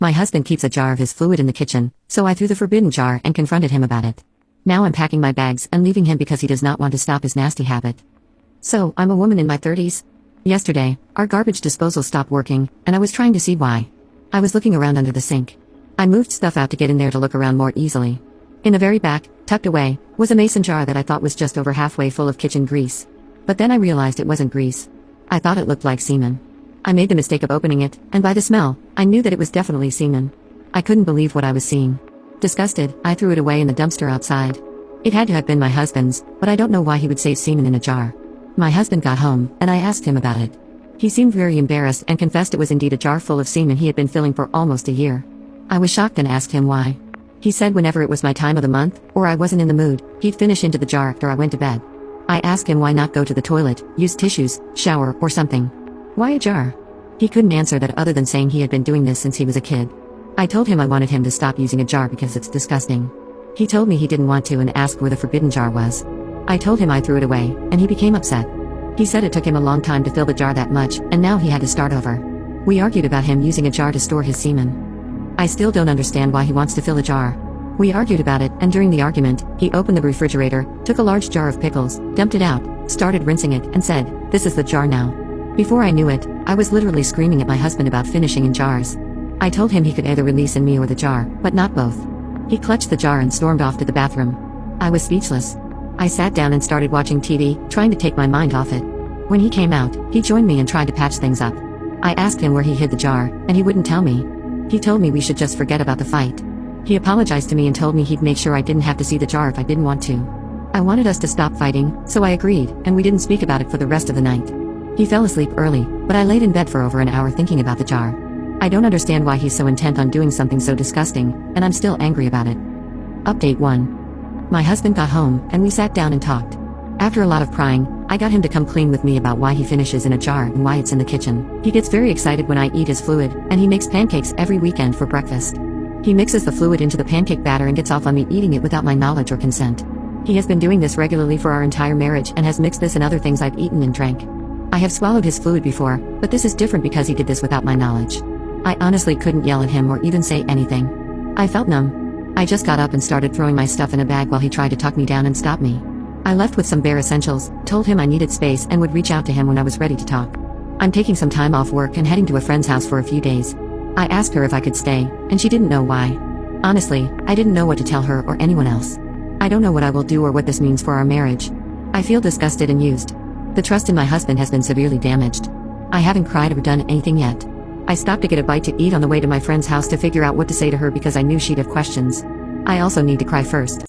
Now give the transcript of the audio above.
My husband keeps a jar of his fluid in the kitchen, so I threw the forbidden jar and confronted him about it. Now I'm packing my bags and leaving him because he does not want to stop his nasty habit. So, I'm a woman in my 30s. Yesterday, our garbage disposal stopped working, and I was trying to see why. I was looking around under the sink. I moved stuff out to get in there to look around more easily. In the very back, tucked away, was a mason jar that I thought was just over halfway full of kitchen grease. But then I realized it wasn't grease. I thought it looked like semen. I made the mistake of opening it, and by the smell, I knew that it was definitely semen. I couldn't believe what I was seeing. Disgusted, I threw it away in the dumpster outside. It had to have been my husband's, but I don't know why he would save semen in a jar. My husband got home, and I asked him about it. He seemed very embarrassed and confessed it was indeed a jar full of semen he had been filling for almost a year. I was shocked and asked him why. He said whenever it was my time of the month, or I wasn't in the mood, he'd finish into the jar after I went to bed. I asked him why not go to the toilet, use tissues, shower, or something. Why a jar? He couldn't answer that other than saying he had been doing this since he was a kid. I told him I wanted him to stop using a jar because it's disgusting. He told me he didn't want to and asked where the forbidden jar was. I told him I threw it away, and he became upset. He said it took him a long time to fill the jar that much, and now he had to start over. We argued about him using a jar to store his semen. I still don't understand why he wants to fill a jar. We argued about it, and during the argument, he opened the refrigerator, took a large jar of pickles, dumped it out, started rinsing it, and said, "This is the jar now." Before I knew it, I was literally screaming at my husband about finishing in jars. I told him he could either release in me or the jar, but not both. He clutched the jar and stormed off to the bathroom. I was speechless. I sat down and started watching TV, trying to take my mind off it. When he came out, he joined me and tried to patch things up. I asked him where he hid the jar, and he wouldn't tell me. He told me we should just forget about the fight. He apologized to me and told me he'd make sure I didn't have to see the jar if I didn't want to. I wanted us to stop fighting, so I agreed, and we didn't speak about it for the rest of the night. He fell asleep early, but I laid in bed for over an hour thinking about the jar. I don't understand why he's so intent on doing something so disgusting, and I'm still angry about it. Update 1. My husband got home, and we sat down and talked. After a lot of crying, I got him to come clean with me about why he finishes in a jar and why it's in the kitchen. He gets very excited when I eat his fluid, and he makes pancakes every weekend for breakfast. He mixes the fluid into the pancake batter and gets off on me eating it without my knowledge or consent. He has been doing this regularly for our entire marriage and has mixed this in other things I've eaten and drank. I have swallowed his fluid before, but this is different because he did this without my knowledge. I honestly couldn't yell at him or even say anything. I felt numb. I just got up and started throwing my stuff in a bag while he tried to talk me down and stop me. I left with some bare essentials, told him I needed space and would reach out to him when I was ready to talk. I'm taking some time off work and heading to a friend's house for a few days. I asked her if I could stay, and she didn't know why. Honestly, I didn't know what to tell her or anyone else. I don't know what I will do or what this means for our marriage. I feel disgusted and used. The trust in my husband has been severely damaged. I haven't cried or done anything yet. I stopped to get a bite to eat on the way to my friend's house to figure out what to say to her because I knew she'd have questions. I also need to cry first.